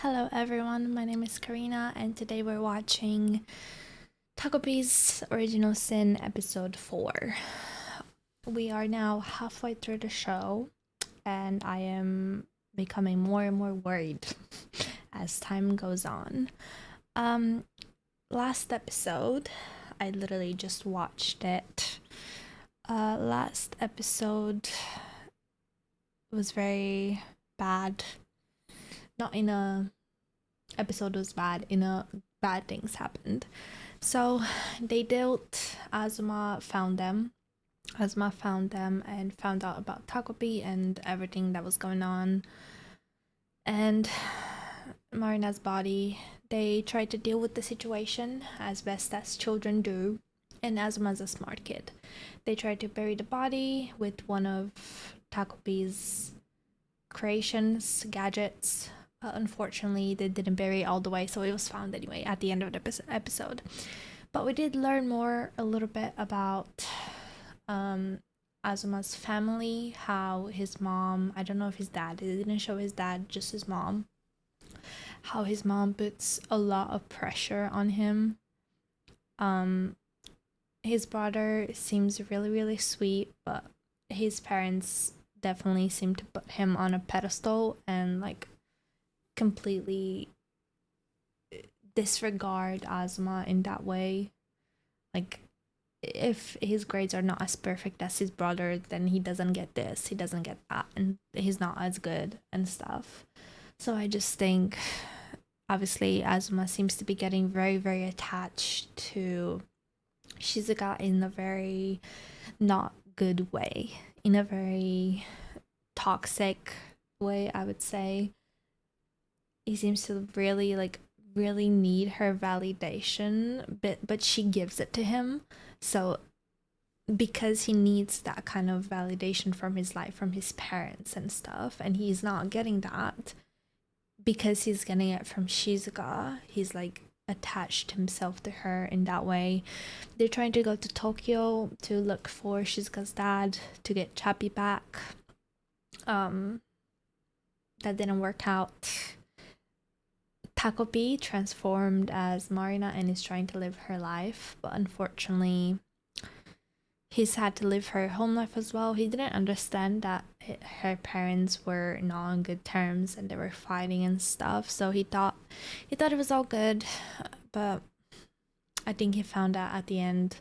Hello everyone, my name is Karina and today we're watching Takopi's Original Sin episode 4. We are now halfway through the show and I am becoming more and more worried as time goes on. Last episode, I literally just watched it. Last episode was very bad. Not in a episode was bad, in a bad things happened. So they dealt Azuma found them. Azuma found them and found out about Takopi and everything that was going on. And Marina's body, they tried to deal with the situation as best as children do. And Azuma's a smart kid. They tried to bury the body with one of Takopi's creations, gadgets. Unfortunately, they didn't bury it all the way, so it was found anyway at the end of the episode. But we did learn a little bit about Azuma's family, how his mom, I don't know if his dad, they didn't show his dad, just his mom, how his mom puts a lot of pressure on him. His brother seems really, really sweet, but his parents definitely seem to put him on a pedestal and like completely disregard Azuma in that way. Like, if his grades are not as perfect as his brother, then he doesn't get this, he doesn't get that, and he's not as good and stuff. So I just think, obviously, Azuma seems to be getting very, very attached to Shizuka in a very not good way, in a very toxic way, I would say. He seems to really need her validation, but she gives it to him. So because he needs that kind of validation from his life, from his parents and stuff, and he's not getting that because he's getting it from Shizuka, he's like attached himself to her in that way. They're trying to go to Tokyo to look for Shizuka's dad to get Chappie back. That didn't work out. Takopi transformed as Marina and is trying to live her life, but unfortunately he's had to live her home life as well. He didn't understand that her parents were not on good terms and they were fighting and stuff, so he thought it was all good, but I think he found out at the end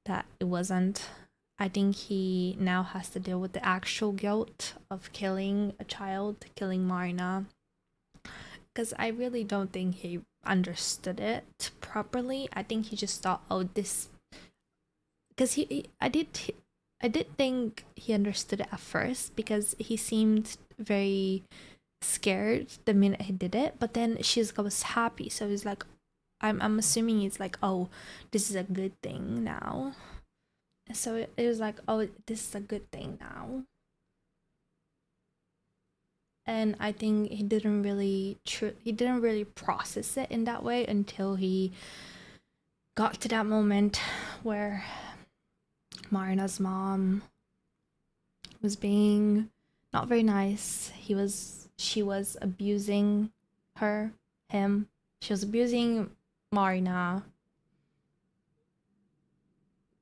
that it wasn't. I think he now has to deal with the actual guilt of killing a child, killing Marina, because I really don't think he understood it properly. I think he just thought, oh, this, because I did think he understood it at first because he seemed very scared the minute he did it, but then Shizuka was happy, so he's like, I'm assuming it's like, oh, this is a good thing now. So it was like, oh, this is a good thing now. And I think he didn't really process it in that way until he got to that moment where Marina's mom was being not very nice. She was abusing him. She was abusing Marina.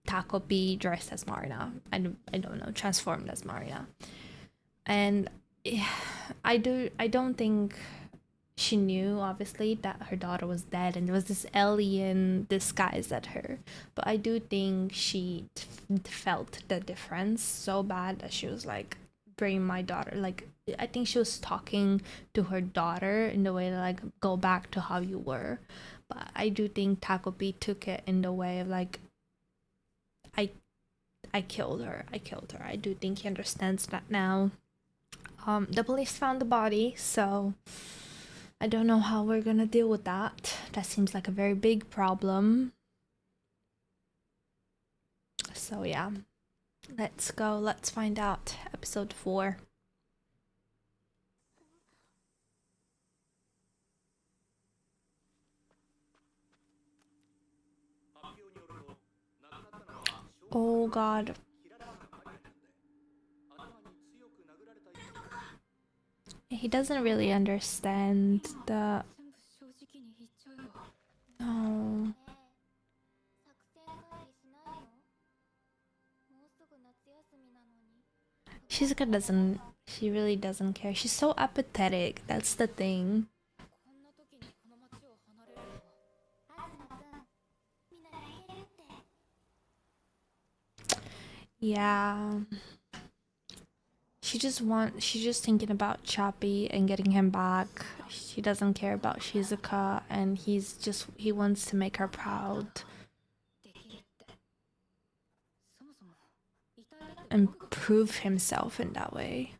Takopi dressed as Marina. I don't know, transformed as Marina. And I don't think she knew, obviously, that her daughter was dead and there was this alien disguised at her. But I do think she felt the difference so bad that she was like, bring my daughter. Like, I think she was talking to her daughter in the way to like, go back to how you were. But I do think Takopi took it in the way of like, I killed her. I do think he understands that now. The police found the body, so I don't know how we're gonna deal with that. That seems like a very big problem. So yeah, let's go. Let's find out. Episode 4. Oh god. he doesn't really understand the. No. Shizuka doesn't. She really doesn't care. She's so apathetic. That's the thing. Yeah. She's just thinking about Chappie and getting him back. She doesn't care about Shizuka, and he wants to make her proud and prove himself in that way.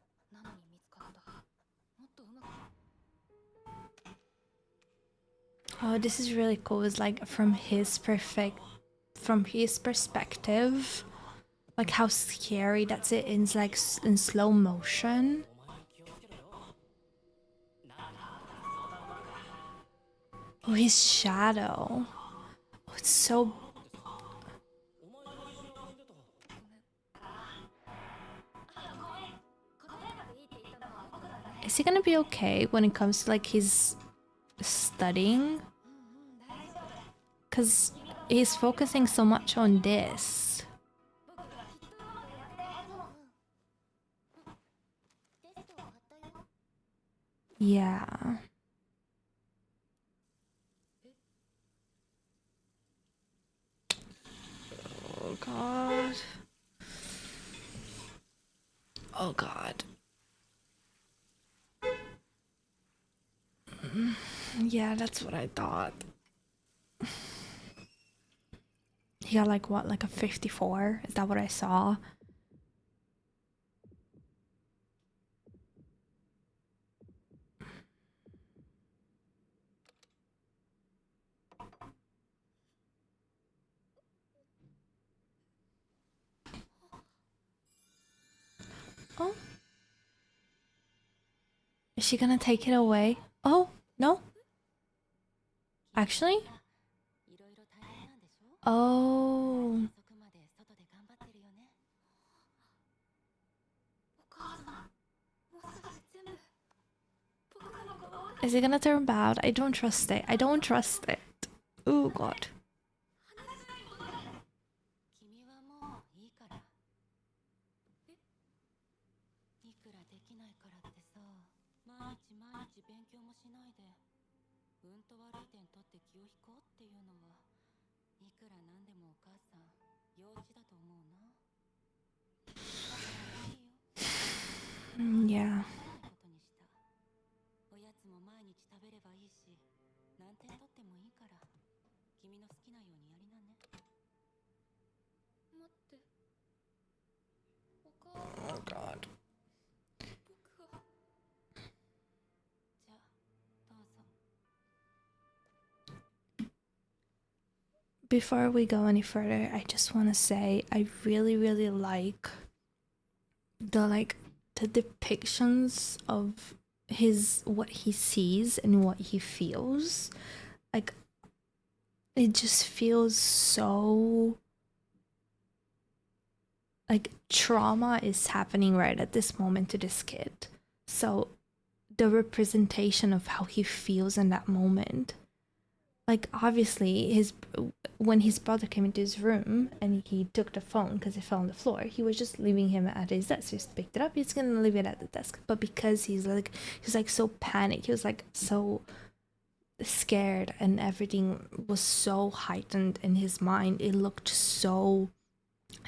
Oh, this is really cool. It's like from his perspective, like how scary that's it. It's like in slow motion. Oh, his shadow. Oh, it's so. Is he gonna be okay when it comes to like his studying? Because he's focusing so much on this. Yeah. Oh god. Oh god. Yeah, that's what I thought. He got like what, like a 54? Is that what I saw? Oh. Is she gonna take it away? Oh, no. Actually? Oh. Is he gonna turn bad? I don't trust it. I don't trust it. Oh god. Yeah. Oh god. Before we go any further, I just want to say I really, really like the depictions of his what he sees and what he feels. Like it just feels so like trauma is happening right at this moment to this kid. So the representation of how he feels in that moment, like obviously his when his brother came into his room and he took the phone because it fell on the floor, he was just leaving him at his desk. He just picked it up, he's gonna leave it at the desk. But because he's like so panicked, he was like so scared, and everything was so heightened in his mind, it looked so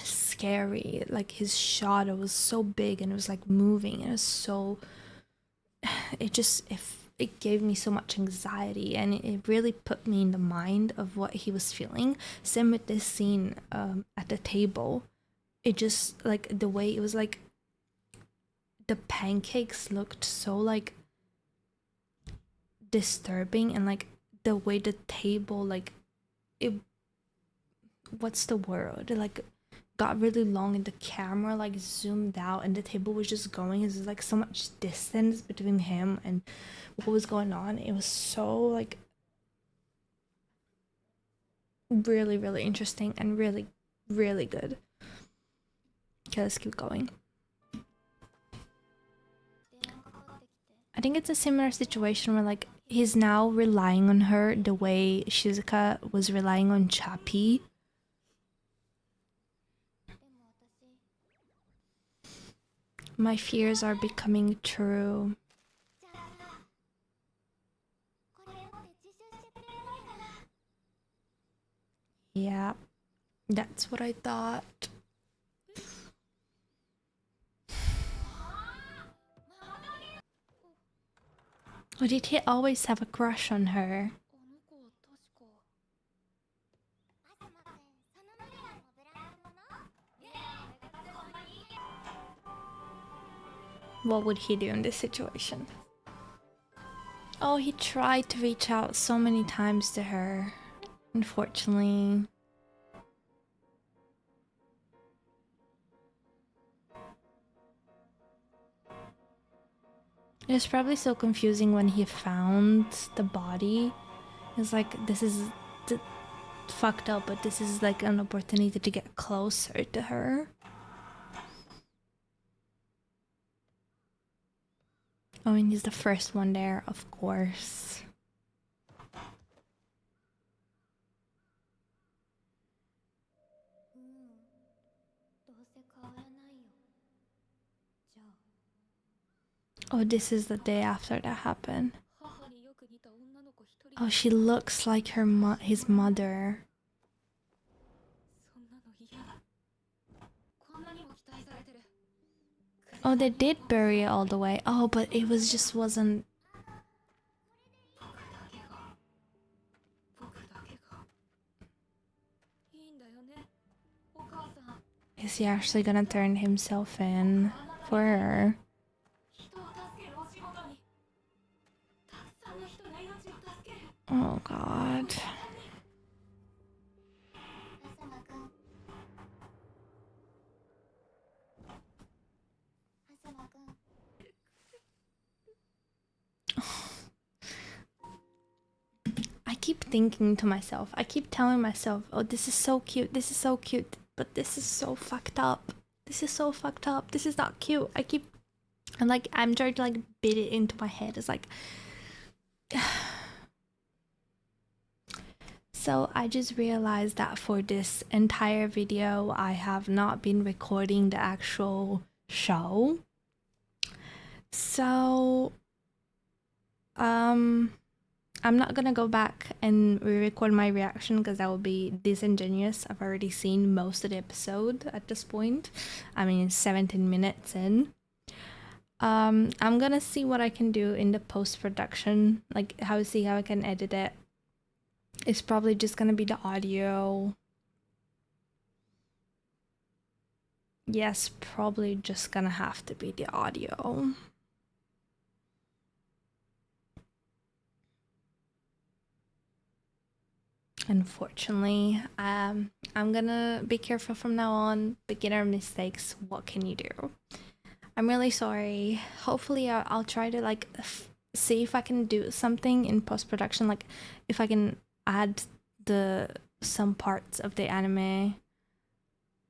scary. Like his shadow was so big and it was like moving, and it was so it gave me so much anxiety, and it really put me in the mind of what he was feeling. Same with this scene at the table. It just like the way it was like the pancakes looked so like disturbing, and like the way the table like it what's the word, it like got really long and the camera like zoomed out and the table was just going. There's like so much distance between him and what was going on. It was so like really, really interesting and really, really good. Okay, let's keep going. I think it's a similar situation where like he's now relying on her the way Shizuka was relying on Chappie. My fears are becoming true. Yeah, that's what I thought. Or did he always have a crush on her? What would he do in this situation? Oh, he tried to reach out so many times to her. Unfortunately. It was probably so confusing when he found the body. It's like, this is fucked up, but this is like an opportunity to get closer to her. I mean, he's the first one there, of course. Oh, this is the day after that happened. Oh, she looks like his mother. Oh, they did bury it all the way. Oh, but it was just wasn't. Is he actually gonna turn himself in for her? Oh god. I keep thinking to myself, I keep telling myself, oh, this is so cute, this is so cute, but this is so fucked up. This is so fucked up. This is not cute. I'm trying to like beat it into my head. It's like, so I just realized that for this entire video, I have not been recording the actual show. So, I'm not gonna go back and re-record my reaction because that would be disingenuous. I've already seen most of the episode at this point. I mean, 17 minutes in. I'm gonna see what I can do in the post-production, like see how I can edit it. It's probably just gonna be the audio. Yes, probably just gonna have to be the audio. Unfortunately, I'm gonna be careful from now on. Beginner mistakes, what can you do? I'm really sorry. Hopefully I'll try to like see if I can do something in post-production, like if I can add some parts of the anime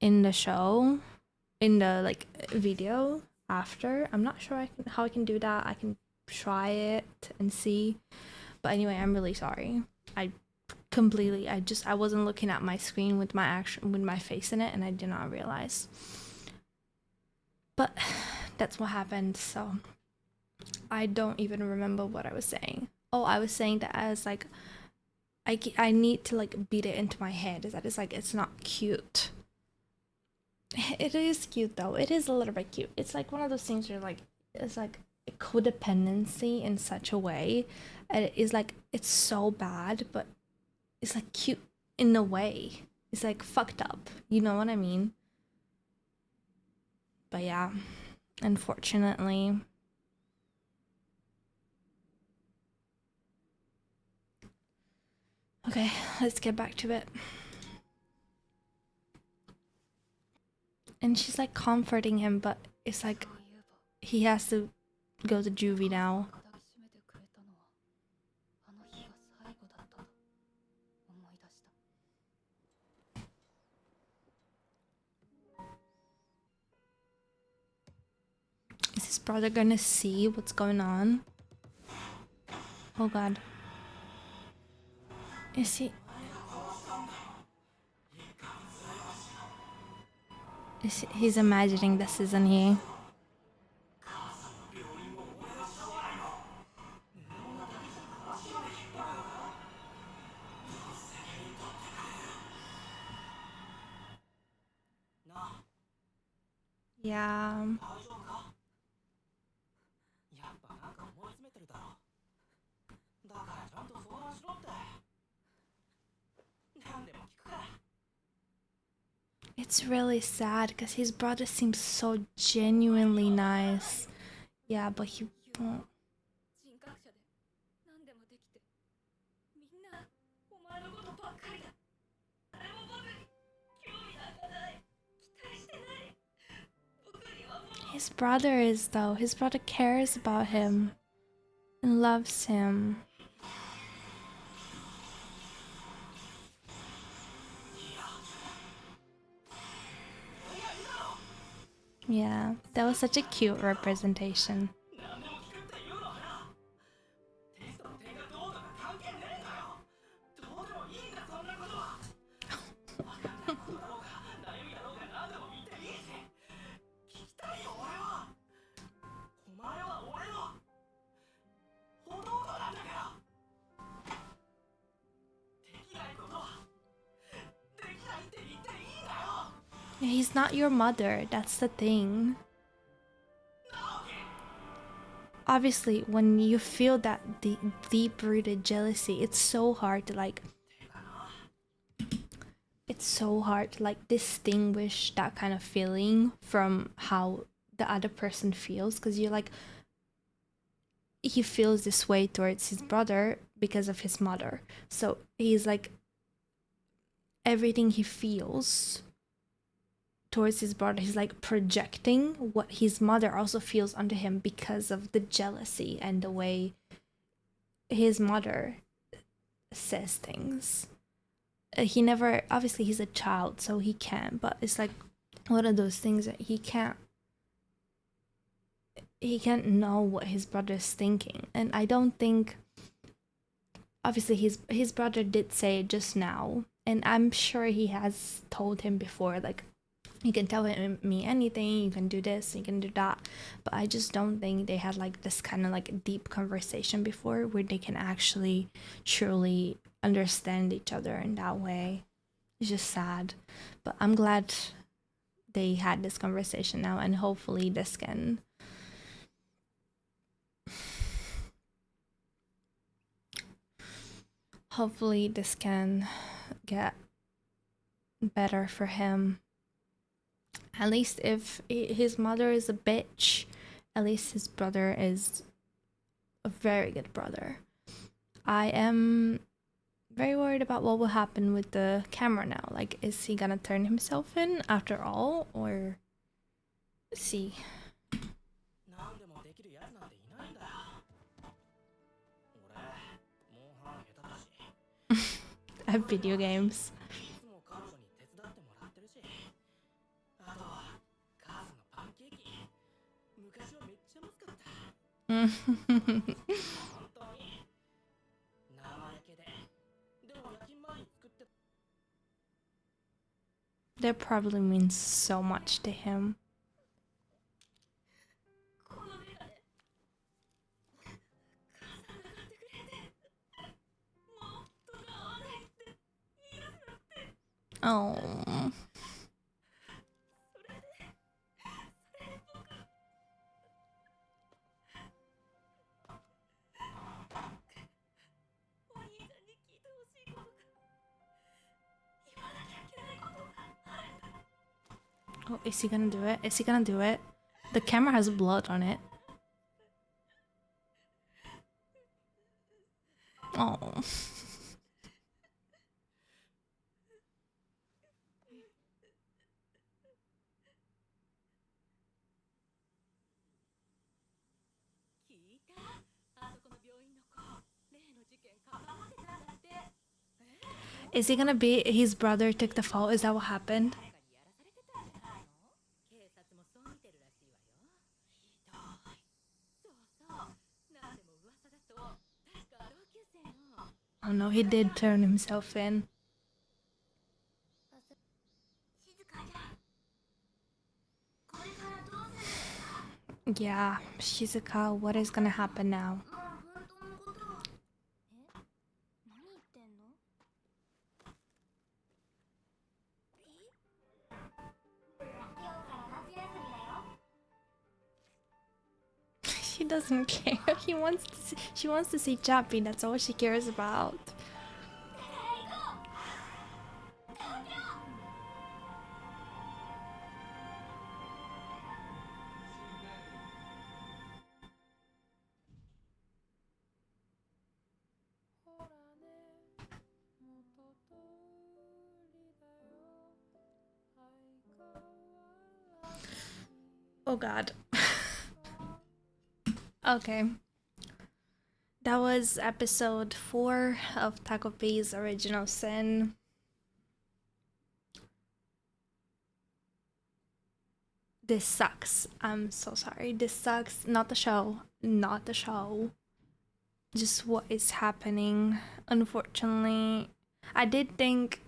in the show, in the like video after. I'm not sure how I can do that. I can try it and see. But anyway, I'm really sorry. I wasn't looking at my screen with my face in it, and I did not realize. But that's what happened, so I don't even remember what I was saying. Oh, I was saying that I was like, I need to like beat it into my head. Is that it's like, it's not cute. It is cute though. It is a little bit cute. It's like one of those things where like, it's like a codependency in such a way. And it is like, it's so bad, but it's like cute in a way. It's like fucked up. You know what I mean? But yeah, unfortunately. Okay, let's get back to it. And she's like comforting him, but it's like he has to go to juvie now. Is his brother gonna see what's going on? Oh god. Is he... He's imagining this, isn't he? Yeah. It's really sad because his brother seems so genuinely nice. Yeah, but he won't. His brother is, though. His brother cares about him and loves him. Yeah, that was such a cute representation. He's not your mother, that's the thing. Obviously, when you feel that deep-rooted jealousy, it's so hard to like... It's so hard to like distinguish that kind of feeling from how the other person feels, because you're like, he feels this way towards his brother because of his mother. So he's like, everything he feels towards his brother, he's like projecting what his mother also feels onto him because of the jealousy and the way his mother says things. He never, obviously he's a child, so he can't, but it's like one of those things that he can't know what his brother's thinking. And I don't think, obviously his brother did say it just now, and I'm sure he has told him before, like, you can tell me anything, you can do this, you can do that, but I just don't think they had like this kind of like deep conversation before where they can actually truly understand each other in that way. It's just sad, but I'm glad they had this conversation now, and hopefully this can get better for him. At least if his mother is a bitch, at least his brother is a very good brother. I am very worried about what will happen with the camera now. Like, is he gonna turn himself in after all, or see? I have video games. That probably means so much to him. Oh. Oh, is he gonna do it? Is he gonna do it? The camera has blood on it. Oh. Is he gonna be his brother took the fall? Is that what happened? Oh no, he did turn himself in. Yeah, Shizuka, what is gonna happen now? She doesn't care. She wants to see Chappie. That's all she cares about. Oh god. Okay. That was episode 4 of Takopi's Original Sin. This sucks. I'm so sorry. This sucks. Not the show. Not the show. Just what is happening. Unfortunately, I did think.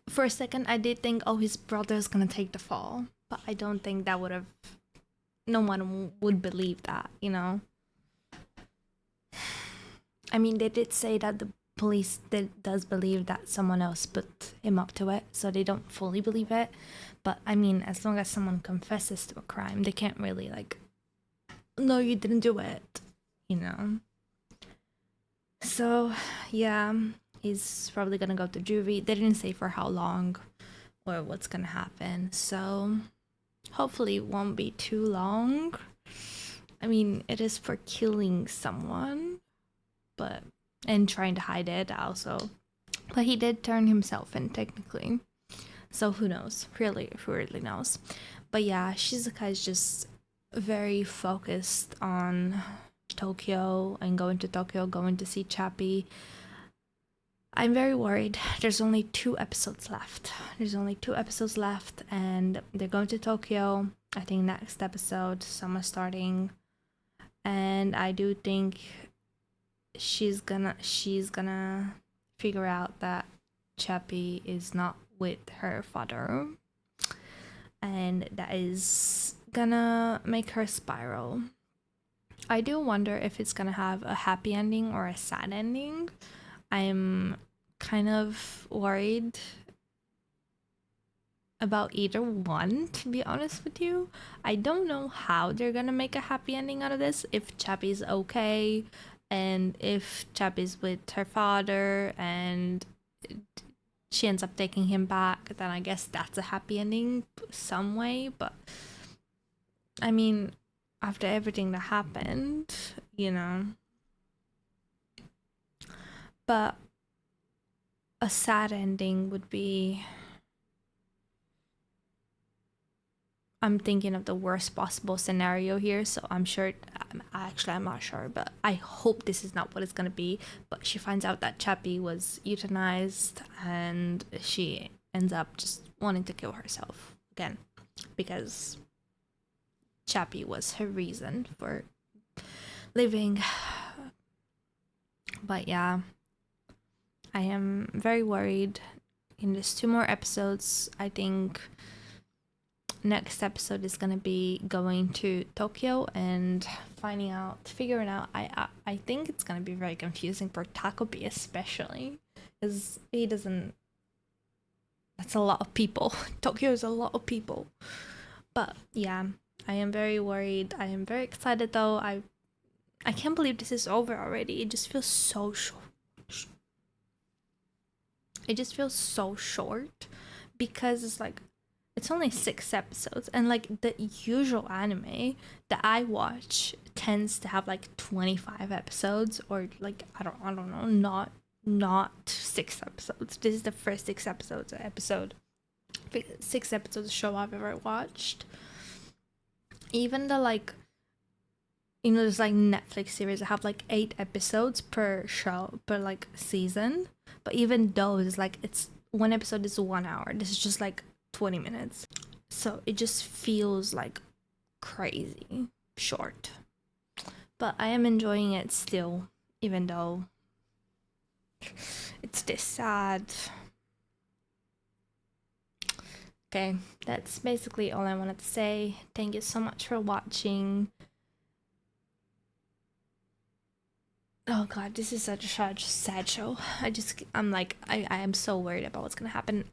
For a second, I did think, oh, his brother's gonna take the fall. But I don't think that would have. No one would believe that, you know? I mean, they did say that the police does believe that someone else put him up to it, so they don't fully believe it. But I mean, as long as someone confesses to a crime, they can't really like, no, you didn't do it, you know. So yeah, he's probably gonna go to juvie. They didn't say for how long or what's gonna happen, so hopefully it won't be too long. I mean, it is for killing someone, but and trying to hide it also. But he did turn himself in technically. So who knows? Who really knows? But yeah, Shizuka is just very focused on Tokyo and going to Tokyo, going to see Chappie. I'm very worried. There's only 2 episodes left. And they're going to Tokyo. I think next episode, summer starting. And I do think she's gonna figure out that Chappie is not with her father, and that is gonna make her spiral. I do wonder if it's gonna have a happy ending or a sad ending. I'm kind of worried about either one, to be honest with you. I don't know how they're gonna make a happy ending out of this, if Chappie's okay, and if Chappie's with her father and she ends up taking him back, then I guess that's a happy ending some way. But I mean, after everything that happened, you know. But a sad ending would be, I'm thinking of the worst possible scenario here, so I'm not sure, but I hope this is not what it's gonna be. But she finds out that Chappie was euthanized, and she ends up just wanting to kill herself again, because Chappie was her reason for living. But yeah, I am very worried. In just 2 more episodes, I think next episode is gonna be going to Tokyo and figuring out. I think it's gonna be very confusing for Takopi, especially because he doesn't. That's a lot of people. Tokyo is a lot of people. But yeah, I am very worried. I am very excited though. I can't believe this is over already. It just feels so short. It just feels so short because it's like, it's only 6 episodes, and like the usual anime that I watch tends to have like 25 episodes, or like I don't know, not 6 episodes. This is the first 6 episodes of show I've ever watched. Even the like, you know, there's like Netflix series that have like 8 episodes per show, per like season, but even those, like, it's one episode is 1 hour. This is just like 20 minutes. So it just feels like crazy short. but I am enjoying it still, even though it's this sad. Okay, that's basically all I wanted to say. Thank you so much for watching. Oh god, this is such a sad show. I'm like, I am so worried about what's gonna happen.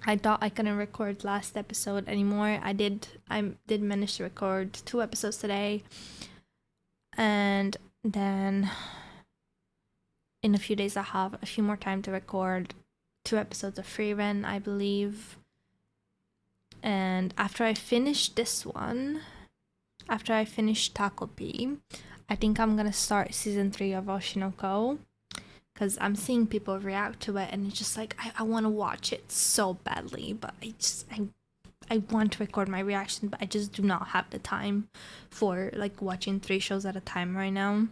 I thought I couldn't record last episode anymore. I did manage to record 2 episodes today. And then in a few days I have a few more time to record 2 episodes of Free Ren, I believe. And after I finish this one, after I finish Takopi, I think I'm gonna start season 3 of Oshinoko, because I'm seeing people react to it, and it's just like I want to watch it so badly, but I want to record my reaction, but I just do not have the time for like watching 3 shows at a time right now,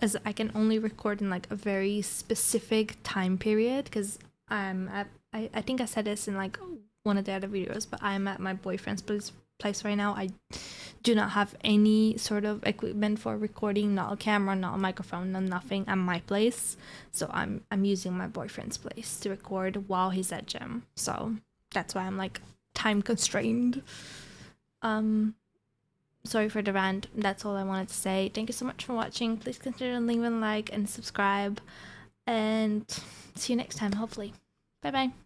as I can only record in like a very specific time period, because I think I said this in like one of the other videos, but I'm at my boyfriend's place right now. I do not have any sort of equipment for recording, not a camera, not a microphone, nothing at my place. So I'm using my boyfriend's place to record while he's at gym. So that's why I'm like time constrained. Sorry for the rant. That's all I wanted to say. Thank you so much for watching. Please consider leaving a like and subscribe, and see you next time, hopefully. Bye bye.